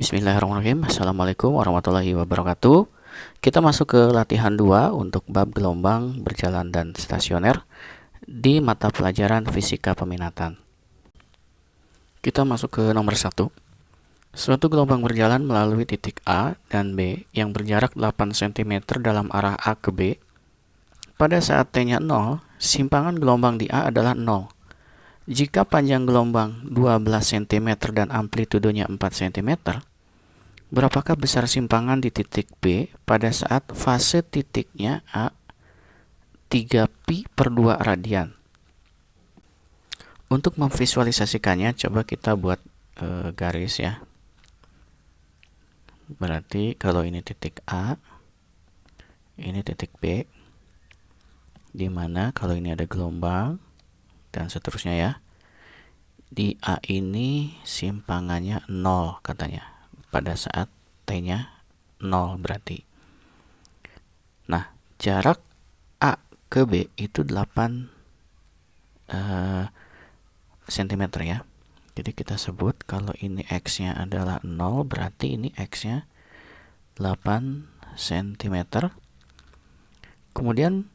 Bismillahirrahmanirrahim. Assalamualaikum warahmatullahi wabarakatuh. Kita masuk ke latihan 2 untuk bab gelombang berjalan dan stasioner di mata pelajaran fisika peminatan. Kita masuk ke nomor 1. Suatu gelombang berjalan melalui titik A dan B yang berjarak 8 cm dalam arah A ke B. Pada saat T-nya 0, simpangan gelombang di A adalah 0. Jika panjang gelombang 12 cm dan amplitudenya 4 cm, berapakah besar simpangan di titik B pada saat fase titiknya A 3pi/2 radian? Untuk memvisualisasikannya, coba kita buat garis ya. Berarti kalau ini titik A, ini titik B, di mana kalau ini ada gelombang, dan seterusnya ya. Di A ini simpangannya 0 katanya pada saat T-nya 0 berarti. Nah, jarak A ke B itu 8 cm ya. Jadi kita sebut kalau ini X-nya adalah 0, berarti ini X-nya 8 cm. Kemudian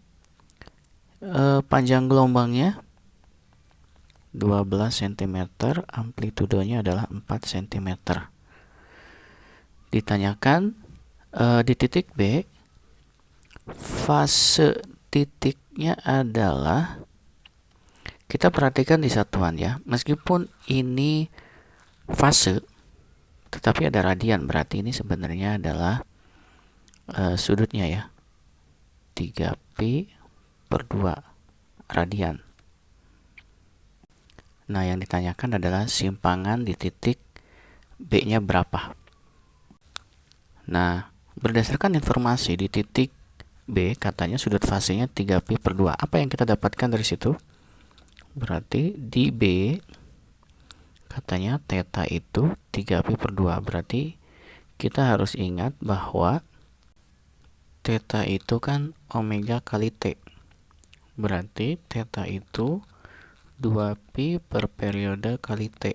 panjang gelombangnya 12 cm, amplitudenya adalah 4 cm. Ditanyakan di titik B, fase titiknya adalah, kita perhatikan di satuan ya, meskipun ini fase, tetapi ada radian, berarti ini sebenarnya adalah sudutnya ya, 3pi/2 radian. Nah, yang ditanyakan adalah simpangan di titik B-nya berapa. Nah, berdasarkan informasi di titik B, katanya sudut fasenya 3pi/2. Apa yang kita dapatkan dari situ? Berarti di B, katanya theta itu 3pi/2. Berarti kita harus ingat bahwa theta itu kan omega kali T. Berarti theta itu 2pi per periode kali T.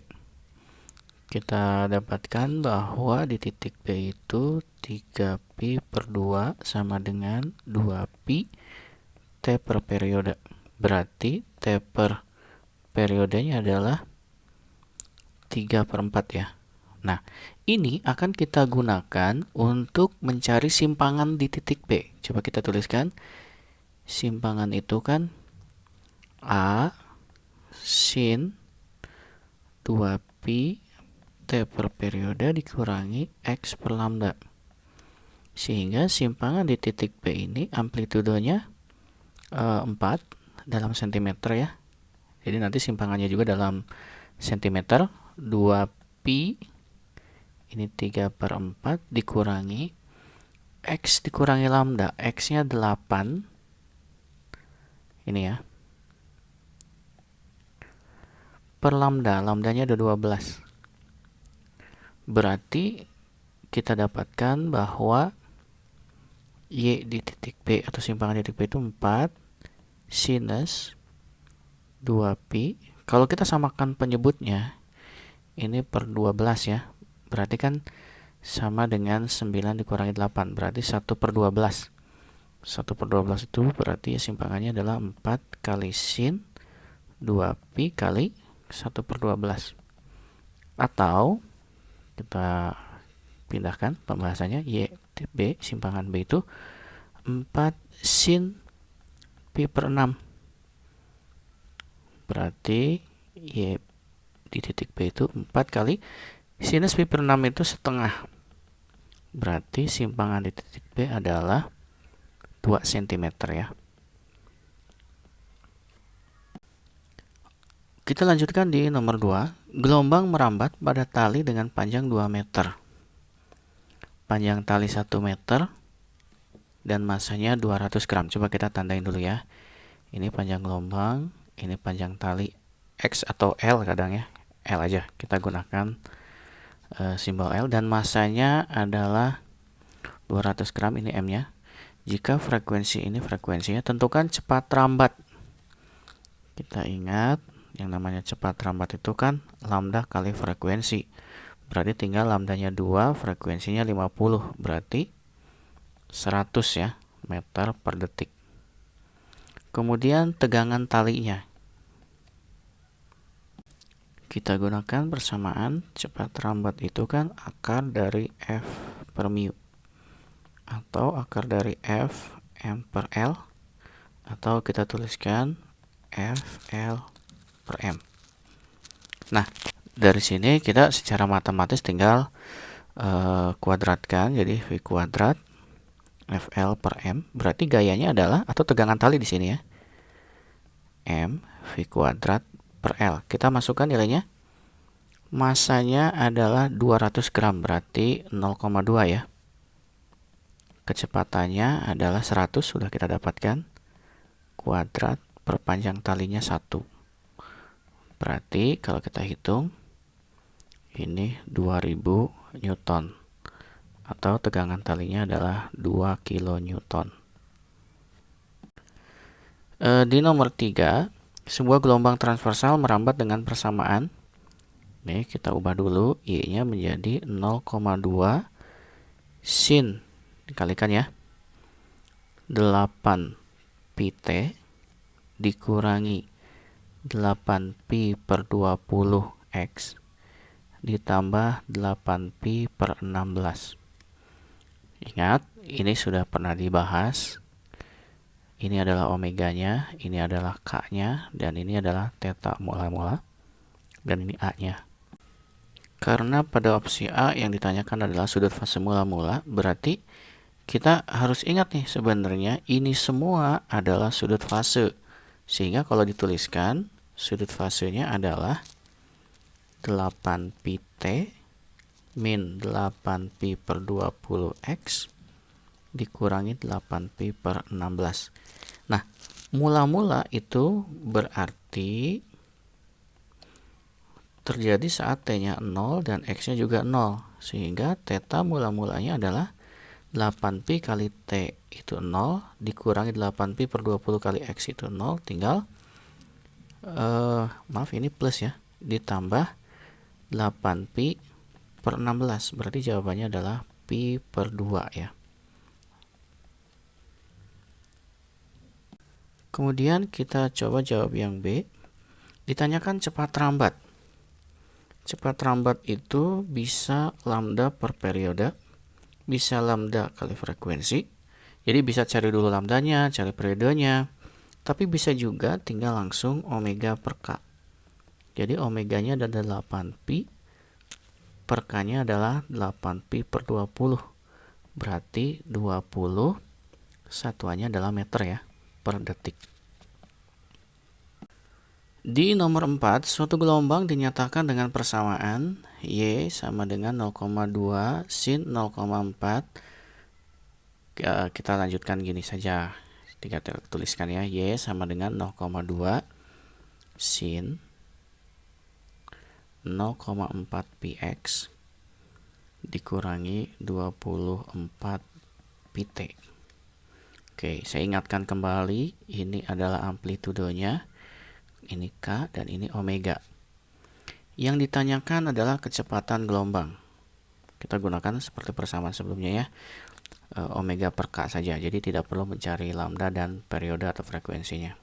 Kita dapatkan bahwa di titik B itu 3pi/2 sama dengan 2pi T per periode. Berarti T per periodenya adalah 3/4 ya. Nah, ini akan kita gunakan untuk mencari simpangan di titik B. Coba kita tuliskan. Simpangan itu kan A sin 2pi T per periode dikurangi X per lambda. Sehingga simpangan di titik B ini amplitudenya 4 dalam cm ya. Jadi nanti simpangannya juga dalam cm. 2pi ini 3/4 dikurangi X dikurangi lambda. X-nya 8. Ini ya. Per lambda, lambdanya ada 12. Berarti kita dapatkan bahwa Y di titik B atau simpangan di titik B itu 4 sinus 2pi. Kalau kita samakan penyebutnya, ini per 12 ya. Berarti kan sama dengan 9 dikurangi 8. Berarti 1/12. 1/12 itu berarti simpangannya adalah 4 kali sin 2pi kali 1/12. Atau kita pindahkan pembahasannya, Y B, simpangan B itu 4 sin pi/6. Berarti Y di titik B itu 4 kali sinus pi/6 itu setengah. Berarti simpangan di titik B adalah 2 cm ya. Kita lanjutkan di nomor 2. Gelombang merambat pada tali dengan panjang 2 meter. Panjang tali 1 meter dan masanya 200 gram. Coba kita tandain dulu ya. Ini panjang gelombang, ini panjang tali X atau L kadang ya. L aja, kita gunakan simbol L, dan masanya adalah 200 gram, ini M-nya. Jika frekuensi ini frekuensinya, tentukan cepat rambat. Kita ingat yang namanya cepat rambat itu kan lambda kali frekuensi. Berarti tinggal lambdanya 2, frekuensinya 50. Berarti 100 ya, meter per detik. Kemudian tegangan talinya. Kita gunakan persamaan cepat lambat itu kan akar dari F per mu. Atau akar dari F M per L. Atau kita tuliskan F L per M. Nah, dari sini kita secara matematis tinggal kuadratkan, jadi V kuadrat FL per M, berarti gayanya adalah, atau tegangan tali di sini ya, M V kuadrat per L. Kita masukkan nilainya. Masanya adalah 200 gram, berarti 0,2 ya. Kecepatannya adalah 100, sudah kita dapatkan. Kuadrat per panjang talinya 1. Berarti kalau kita hitung, ini 2000 Newton. Atau tegangan talinya adalah 2 kilonewton. Di nomor 3, sebuah gelombang transversal merambat dengan persamaan. Nih, kita ubah dulu. Y-nya menjadi 0,2 sin. Dikalikan ya. 8 pi T dikurangi 8 pi per 20 X ditambah 8 pi per 16. Ingat, ini sudah pernah dibahas. Ini adalah omeganya, ini adalah K-nya, dan ini adalah theta mula-mula, dan ini A-nya. Karena pada opsi A yang ditanyakan adalah sudut fase mula-mula, berarti kita harus ingat nih, sebenarnya ini semua adalah sudut fase. Sehingga kalau dituliskan, sudut fasenya adalah 8 pi T min 8 pi per 20 X dikurangi 8 pi per 16. Nah, mula-mula itu berarti terjadi saat T-nya 0 dan X-nya juga 0. Sehingga theta mula-mulanya adalah 8 pi kali T itu 0 dikurangi 8 pi per 20 kali X itu 0, tinggal maaf ini plus ya, ditambah 8 pi per 16, berarti jawabannya adalah pi per 2 ya. Kemudian kita coba jawab yang B. Ditanyakan cepat rambat. Cepat rambat itu bisa lambda per periode, bisa lambda kali frekuensi. Jadi bisa cari dulu lambdanya, cari periodenya, tapi bisa juga tinggal langsung omega per K. Jadi omeganya adalah 8 pi, per K-nya adalah 8 pi per 20. Berarti 20 satuannya adalah meter ya, per detik. Di nomor 4, suatu gelombang dinyatakan dengan persamaan Y sama dengan 0,2 sin 0,4. Kita lanjutkan gini saja. Kita tuliskan ya, Y sama dengan 0,2 sin 0,4 pi X dikurangi 24 pi T. Oke, saya ingatkan kembali, ini adalah amplitudenya, ini K, dan ini omega. Yang ditanyakan adalah kecepatan gelombang. Kita gunakan seperti persamaan sebelumnya ya, omega per K saja, jadi tidak perlu mencari lambda dan periode atau frekuensinya.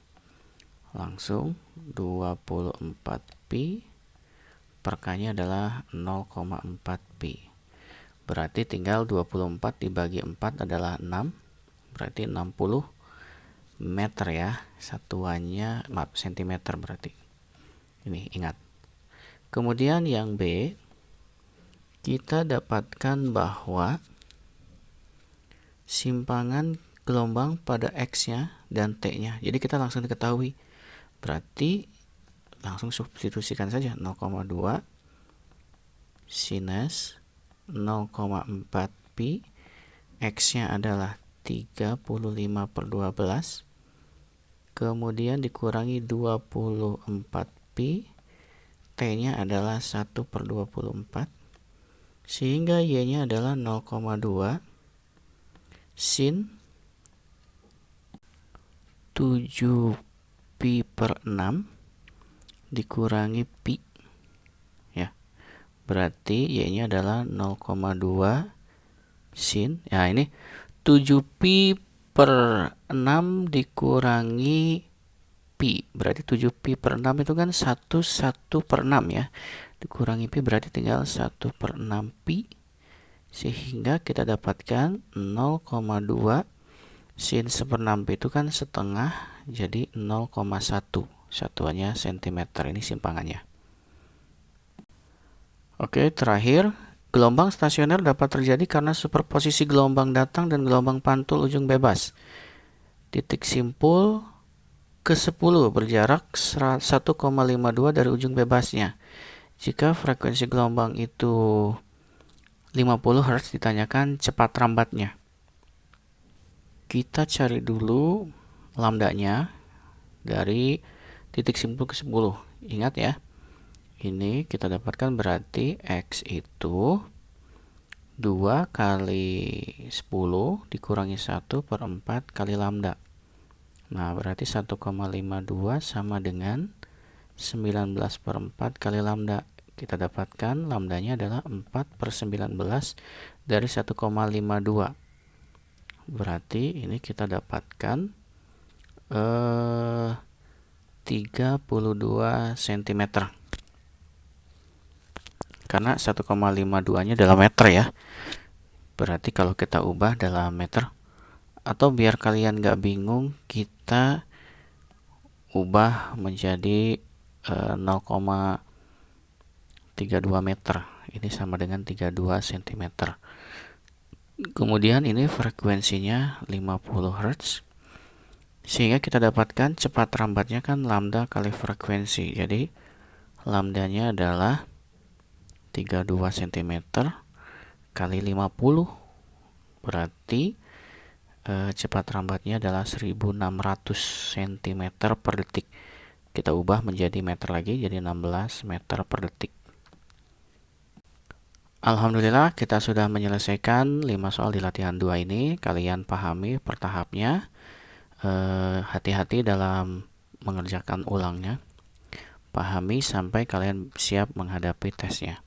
Langsung 24 pi per K-nya adalah 0,4 pi. Berarti tinggal 24 dibagi 4 adalah 6. Berarti 60 meter ya. Satuannya, maaf, sentimeter berarti. Ini ingat. Kemudian yang B, kita dapatkan bahwa simpangan gelombang pada X-nya dan T-nya. Jadi kita langsung diketahui. Berarti langsung substitusikan saja 0,2 sinus 0,4 pi, X-nya adalah 35 per 12, kemudian dikurangi 24 pi, T-nya adalah 1 per 24, sehingga Y-nya adalah 0,2 sin 7 pi per 6 dikurangi pi ya, berarti Y-nya adalah 0,2 sin. Ya, ini 7pi per 6 dikurangi pi. Berarti 7pi per 6 itu kan 1 per 6 ya. Dikurangi pi berarti tinggal 1 per 6 pi. Sehingga kita dapatkan 0,2 sin 1/6 pi itu kan setengah, jadi 0,1. Satuannya sentimeter, ini simpangannya. Oke, terakhir, gelombang stasioner dapat terjadi karena superposisi gelombang datang dan gelombang pantul ujung bebas. Titik simpul ke-10 berjarak 1,52 dari ujung bebasnya. Jika frekuensi gelombang itu 50 Hz, ditanyakan cepat rambatnya. Kita cari dulu lambdanya dari titik simpul ke-10. Ingat ya, ini kita dapatkan berarti X itu 2 kali 10 dikurangi 1 per 4 kali lambda. Nah, berarti 1,52 sama dengan 19 per 4 kali lambda. Kita dapatkan lambdanya adalah 4 per 19 dari 1,52. Berarti ini kita dapatkan 32 cm. Karena 1,52-nya dalam meter ya. Berarti kalau kita ubah dalam meter, atau biar kalian nggak bingung, kita ubah menjadi 0,32 meter. Ini sama dengan 32 cm. Kemudian ini frekuensinya 50 Hz. Sehingga kita dapatkan cepat rambatnya kan lambda kali frekuensi. Jadi lambdanya adalah 32 cm kali 50. Berarti cepat rambatnya adalah 1600 cm per detik. Kita ubah menjadi meter lagi, jadi 16 meter per detik. Alhamdulillah, kita sudah menyelesaikan 5 soal di latihan 2 ini. Kalian pahami per tahapnya. Hati-hati dalam mengerjakan ulangnya. Pahami sampai kalian siap menghadapi tesnya.